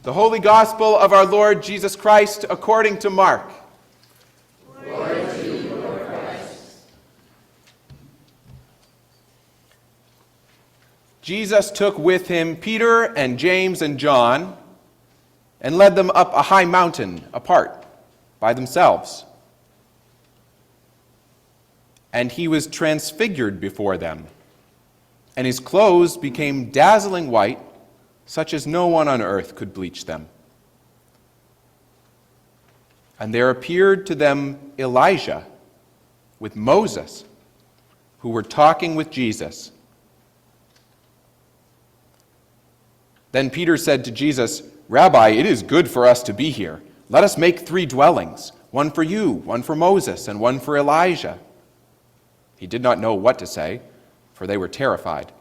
The Holy Gospel of our Lord Jesus Christ according to Mark. Glory to you, Lord Christ. Jesus took with him Peter and James and John and led them up a high mountain apart by themselves. And he was transfigured before them, and his clothes became dazzling white, such as no one on earth could bleach them. And there appeared to them Elijah with Moses, who were talking with Jesus. Then Peter said to Jesus, "Rabbi, it is good for us to be here. Let us make 3 dwellings, one for you, one for Moses, and one for Elijah." He did not know what to say, for they were terrified.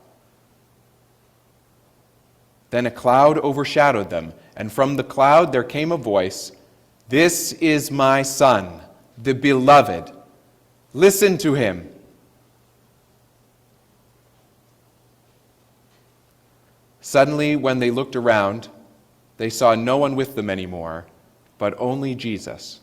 Then a cloud overshadowed them, and from the cloud there came a voice, "This is my Son, the beloved. Listen to him." Suddenly, when they looked around, they saw no one with them anymore, but only Jesus.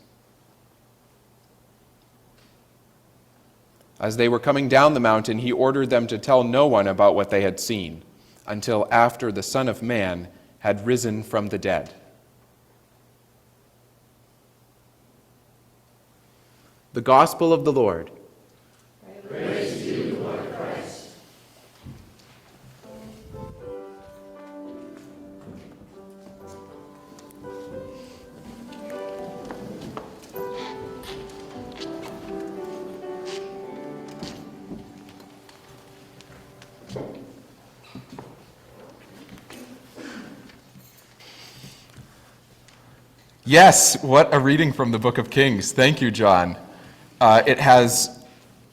As they were coming down the mountain, he ordered them to tell no one about what they had seen, until after the Son of Man had risen from the dead. The Gospel of the Lord. Praise to you, Lord Christ. Yes, what a reading from the book of Kings. Thank you, John. It has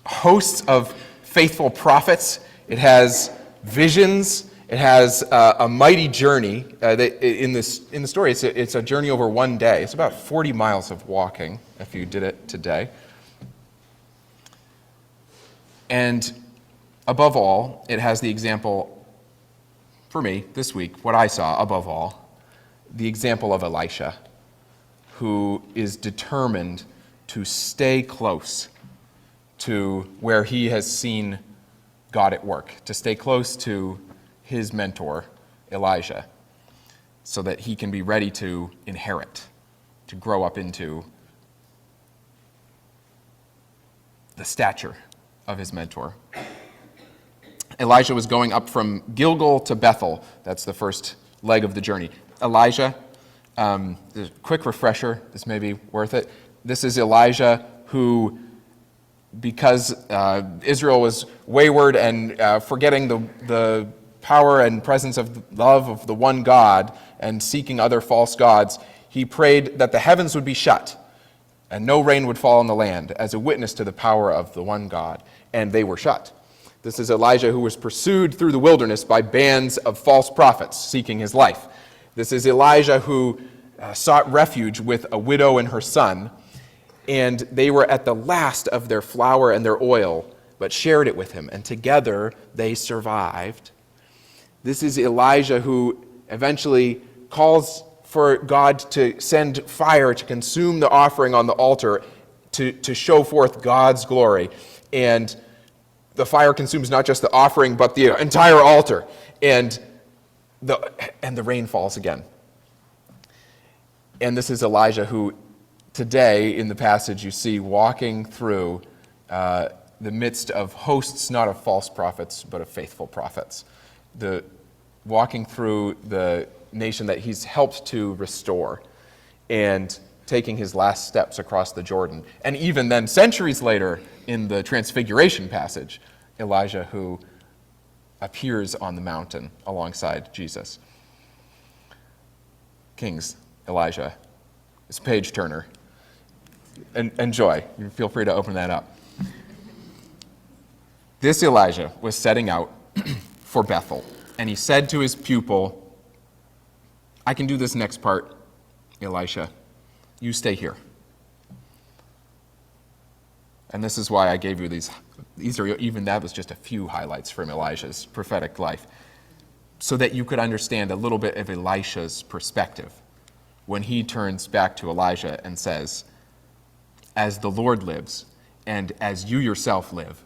hosts of faithful prophets. It has visions. It has a mighty journey. In the story, it's a journey over one day. It's about 40 miles of walking if you did it today. And above all, it has the example, for me, this week, what I saw above all, the example of Elisha, who is determined to stay close to where he has seen God at work, to stay close to his mentor, Elijah, so that he can be ready to inherit, to grow up into the stature of his mentor. Elijah was going up from Gilgal to Bethel. That's the first leg of the journey. Elijah, a quick refresher, this may be worth it. This is Elijah who, because Israel was wayward and forgetting the power and presence of love of the one God and seeking other false gods, he prayed that the heavens would be shut and no rain would fall on the land as a witness to the power of the one God, and they were shut. This is Elijah who was pursued through the wilderness by bands of false prophets seeking his life. This is Elijah who sought refuge with a widow and her son, and they were at the last of their flour and their oil, but shared it with him, and together they survived. This is Elijah who eventually calls for God to send fire to consume the offering on the altar to show forth God's glory. And the fire consumes not just the offering, but the entire altar. And the rain falls again. And this is Elijah who, today in the passage, you see walking through the midst of hosts, not of false prophets, but of faithful prophets. Walking through the nation that he's helped to restore and taking his last steps across the Jordan. And even then, centuries later, in the Transfiguration passage, Elijah who appears on the mountain alongside Jesus. Kings, Elijah. It's a page turner. Enjoy. You feel free to open that up. This Elijah was setting out for Bethel, and he said to his pupil, "I can do this next part, Elisha. You stay here." And this is why I gave you these are even that was just a few highlights from Elijah's prophetic life. so that you could understand a little bit of Elisha's perspective when he turns back to Elijah and says, "As the Lord lives, and as you yourself live,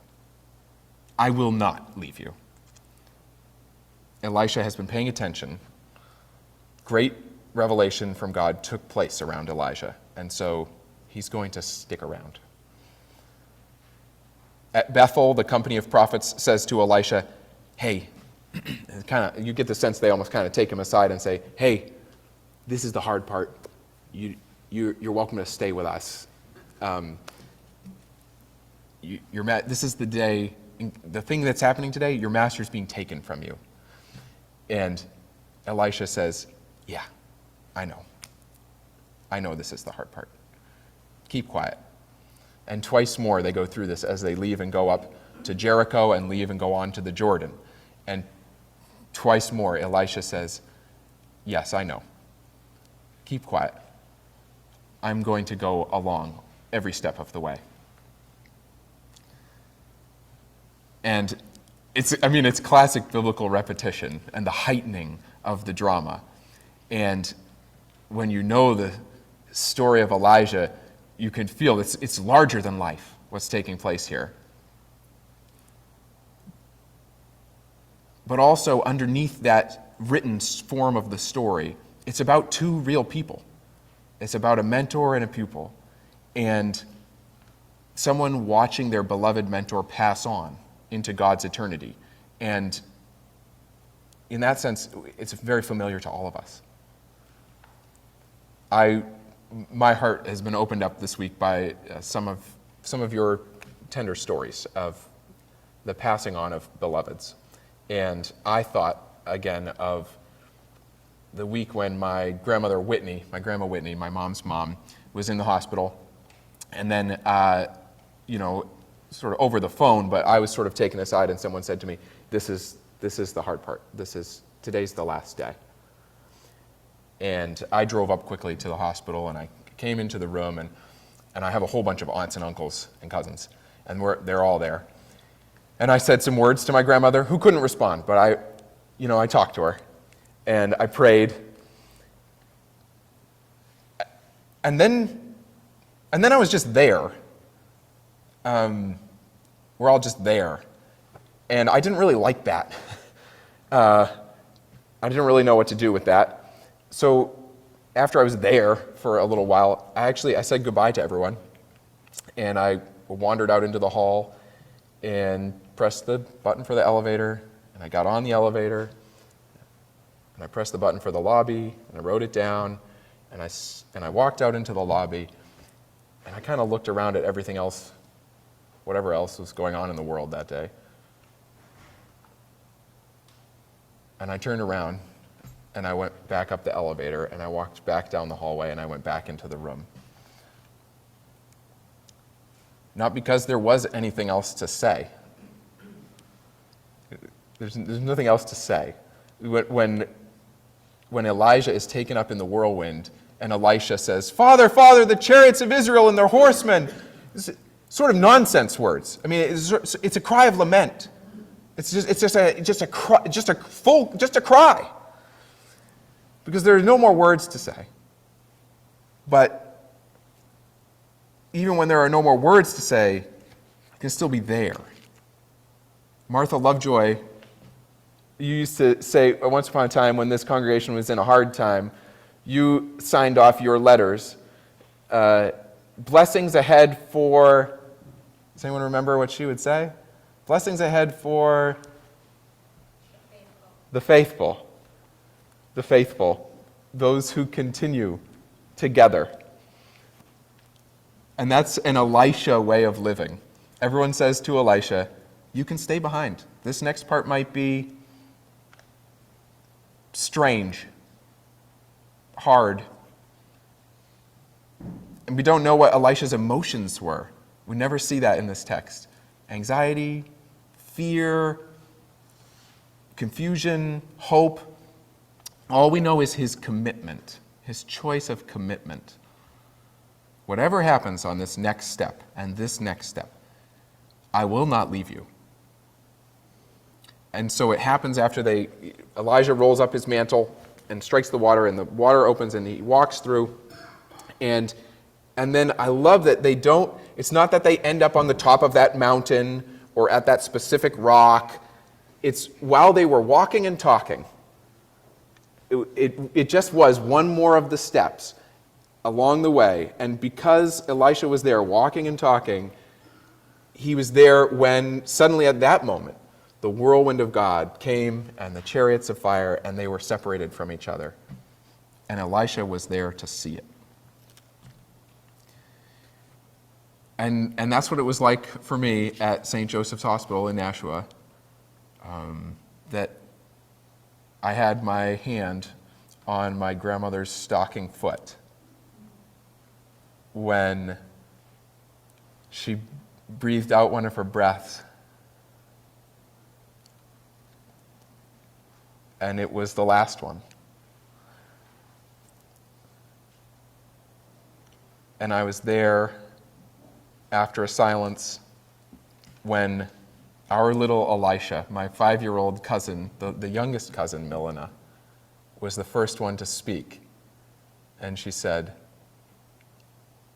I will not leave you." Elisha has been paying attention. Great revelation from God took place around Elijah, and so he's going to stick around. At Bethel, the company of prophets says to Elisha, "Hey," you get the sense they almost kind of take him aside and say, "Hey, this is the hard part. You're welcome to stay with us. This is the day, the thing that's happening today, your master's being taken from you." And Elisha says, "Yeah, I know. I know this is the hard part. Keep quiet." And twice more they go through this as they leave and go up to Jericho and leave and go on to the Jordan. And twice more Elisha says, "Yes, I know. Keep quiet. I'm going to go along every step of the way." And it's classic biblical repetition and the heightening of the drama. And when you know the story of Elijah, you can feel it's larger than life, what's taking place here. But also underneath that written form of the story, it's about two real people. It's about a mentor and a pupil, and someone watching their beloved mentor pass on into God's eternity. And in that sense, it's very familiar to all of us. My heart has been opened up this week by some of your tender stories of the passing on of beloveds. And I thought, again, of the week when my grandma Whitney, my mom's mom, was in the hospital. And then, sort of over the phone, but I was sort of taken aside and someone said to me, this is the hard part. Today's the last day. And I drove up quickly to the hospital, and I came into the room, and I have a whole bunch of aunts and uncles and cousins, and they're all there. And I said some words to my grandmother, who couldn't respond, but I talked to her, and I prayed. And then I was just there. We're all just there. And I didn't really like that. I didn't really know what to do with that. So after I was there for a little while, I said goodbye to everyone. And I wandered out into the hall and pressed the button for the elevator. And I got on the elevator. And I pressed the button for the lobby. And I wrote it down. And I walked out into the lobby. And I kind of looked around at everything else, whatever else was going on in the world that day. And I turned around, and I went back up the elevator, and I walked back down the hallway, and I went back into the room. Not because there was anything else to say. There's nothing else to say. When Elijah is taken up in the whirlwind, and Elisha says, "Father, Father, the chariots of Israel and their horsemen," it's sort of nonsense words. I mean, it's a cry of lament. It's just a cry, because there are no more words to say. But even when there are no more words to say, you can still be there. Martha Lovejoy, you used to say once upon a time when this congregation was in a hard time, you signed off your letters, blessings ahead for, does anyone remember what she would say? Blessings ahead for the faithful, those who continue together. And that's an Elisha way of living. Everyone says to Elisha, you can stay behind. This next part might be strange, hard. And we don't know what Elisha's emotions were. We never see that in this text. Anxiety, fear, confusion, hope. All we know is his commitment, his choice of commitment. Whatever happens on this next step and this next step, I will not leave you. And so it happens after Elijah rolls up his mantle and strikes the water, and the water opens, and he walks through. And then I love that it's not that they end up on the top of that mountain or at that specific rock. It's while they were walking and talking. It just was one more of the steps along the way. And because Elisha was there walking and talking, he was there when suddenly at that moment, the whirlwind of God came and the chariots of fire, and they were separated from each other. And Elisha was there to see it. And that's what it was like for me at St. Joseph's Hospital in Nashua, that I had my hand on my grandmother's stocking foot when she breathed out one of her breaths. And it was the last one. And I was there after a silence when our little Elisha, my 5-year-old cousin, the youngest cousin, Milena, was the first one to speak. And she said,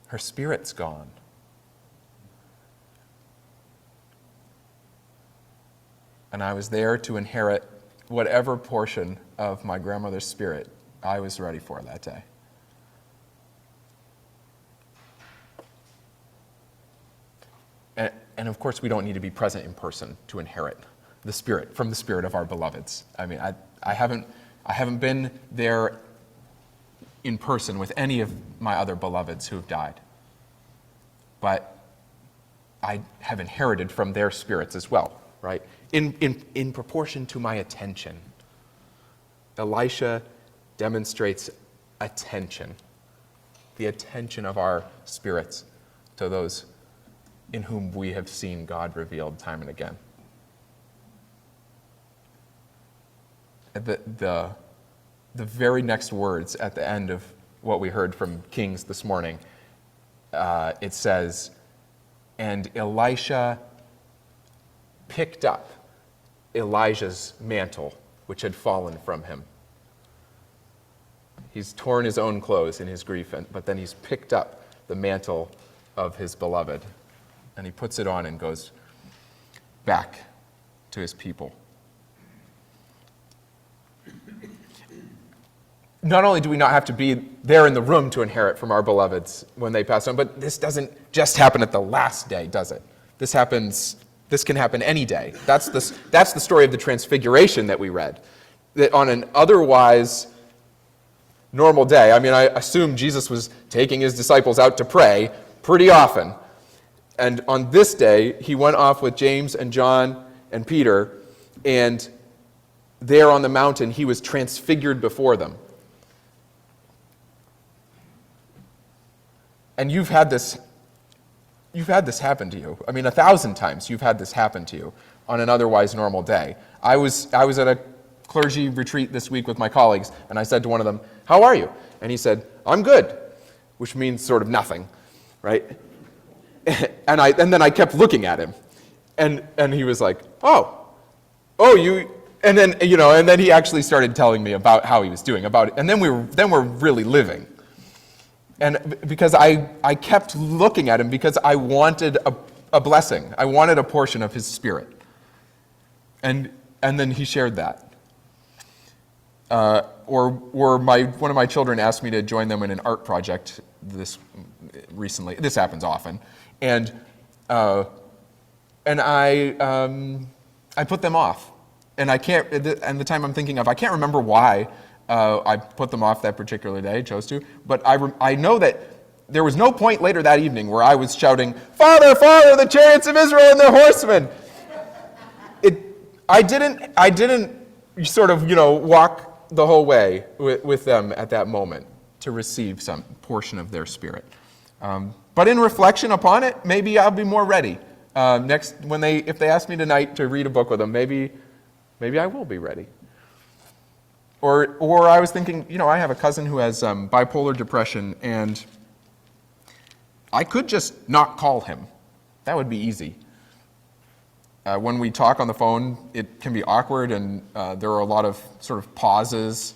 "Her spirit's gone." And I was there to inherit whatever portion of my grandmother's spirit I was ready for that day. And of course, we don't need to be present in person to inherit the Spirit from the Spirit of our beloveds. I mean, I haven't been there in person with any of my other beloveds who have died. But I have inherited from their spirits as well, right? In proportion to my attention. Elisha demonstrates attention, the attention of our spirits to those in whom we have seen God revealed time and again. The very next words at the end of what we heard from Kings this morning, it says, "And Elisha picked up Elijah's mantle, which had fallen from him." He's torn his own clothes in his grief, but then he's picked up the mantle of his beloved, and he puts it on and goes back to his people. Not only do we not have to be there in the room to inherit from our beloveds when they pass on, but this doesn't just happen at the last day, does it? This can happen any day. That's the story of the Transfiguration that we read. That on an otherwise normal day, I mean, I assume Jesus was taking his disciples out to pray pretty often. And on this day, he went off with James and John and Peter, and there on the mountain, he was transfigured before them. And you've had this happen to you. I mean, 1,000 times you've had this happen to you on an otherwise normal day. I was at a clergy retreat this week with my colleagues, and I said to one of them, "How are you?" And he said, "I'm good," which means sort of nothing, right? And then I kept looking at him, and he was like, "Oh, you," and then he actually started telling me about how he was doing, about it, and then we're really living. And because I kept looking at him because I wanted a blessing. I wanted a portion of his spirit. And then he shared that. Or one of my children asked me to join them in an art project recently. This happens often. And I put them off. And I can't, and the time I'm thinking of, I can't remember why I put them off that particular day, chose to, but I know that there was no point later that evening where I was shouting, "Father, Father, the chariots of Israel and their horsemen!" I didn't sort of, walk the whole way with them at that moment to receive some portion of their spirit. But in reflection upon it, maybe I'll be more ready. If they ask me tonight to read a book with them, maybe I will be ready. Or I was thinking, I have a cousin who has bipolar depression, and I could just not call him. That would be easy. When we talk on the phone, it can be awkward, and there are a lot of sort of pauses.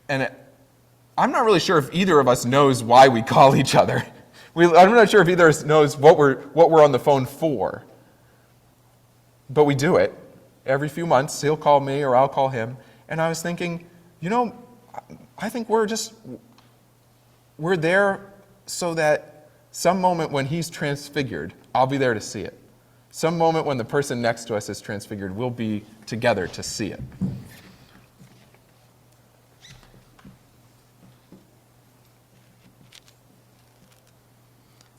And I'm not really sure if either of us knows why we call each other. I'm not sure if either of us knows what we're on the phone for. But we do it. Every few months, he'll call me or I'll call him. And I was thinking, I think we're there so that some moment when he's transfigured, I'll be there to see it. Some moment when the person next to us is transfigured, we'll be together to see it.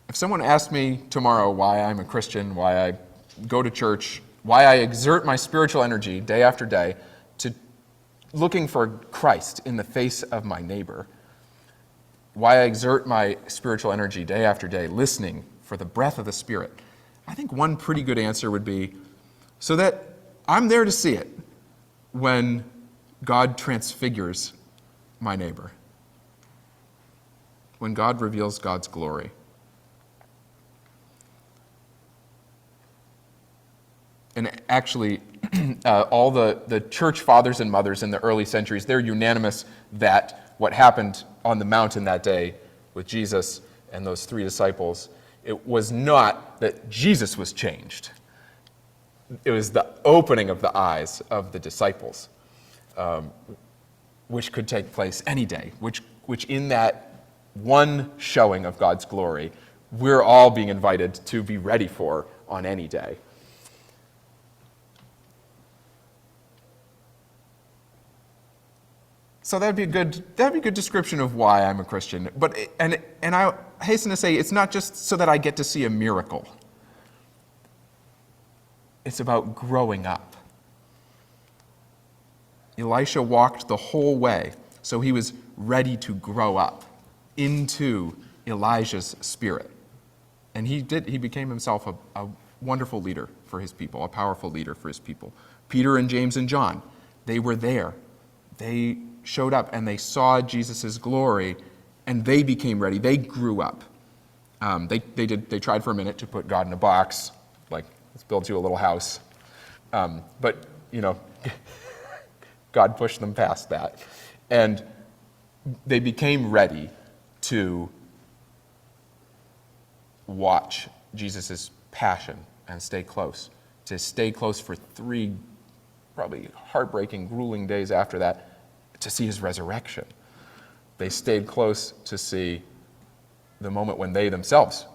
If someone asked me tomorrow why I'm a Christian, why I go to church, why I exert my spiritual energy day after day to looking for Christ in the face of my neighbor, why I exert my spiritual energy day after day listening for the breath of the Spirit, I think one pretty good answer would be so that I'm there to see it when God transfigures my neighbor, when God reveals God's glory. And actually, all the church fathers and mothers in the early centuries, they're unanimous that what happened on the mountain that day with Jesus and those 3 disciples, it was not that Jesus was changed. It was the opening of the eyes of the disciples, which could take place any day, which in that one showing of God's glory, we're all being invited to be ready for on any day. So that'd be a good description of why I'm a Christian. But and I hasten to say it's not just so that I get to see a miracle. It's about growing up. Elisha walked the whole way, so he was ready to grow up into Elijah's spirit. And he became himself a wonderful leader for his people, a powerful leader for his people. Peter and James and John, they were there. They showed up and they saw Jesus' glory and they became ready. They grew up. They tried for a minute to put God in a box, like, let's build you a little house. But God pushed them past that. And they became ready to watch Jesus' passion and stay close. To stay close for 3 probably heartbreaking, grueling days after that, to see his resurrection. They stayed close to see the moment when they themselves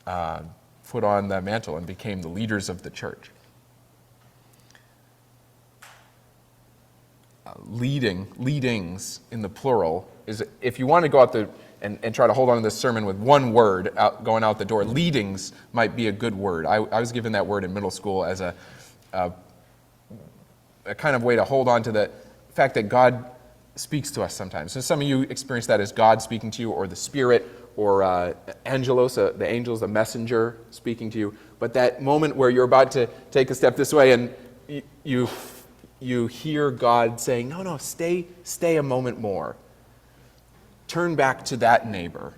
put on the mantle and became the leaders of the church. Leadings in the plural is, if you want to go out and try to hold on to this sermon with one word going out the door, leadings might be a good word. I was given that word in middle school as a kind of way to hold on to the fact that God speaks to us sometimes. So some of you experience that as God speaking to you, or the Spirit, or angelos, the angels, the messenger speaking to you. But that moment where you're about to take a step this way and you hear God saying, no, stay a moment more. Turn back to that neighbor.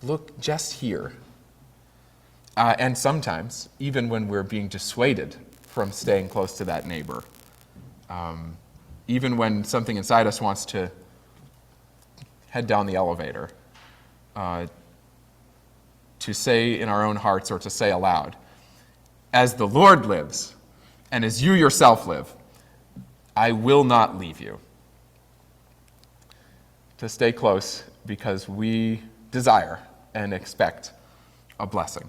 Look just here. And sometimes, even when we're being dissuaded from staying close to that neighbor, even when something inside us wants to head down the elevator, to say in our own hearts or to say aloud, as the Lord lives and as you yourself live, I will not leave you. To stay close because we desire and expect a blessing.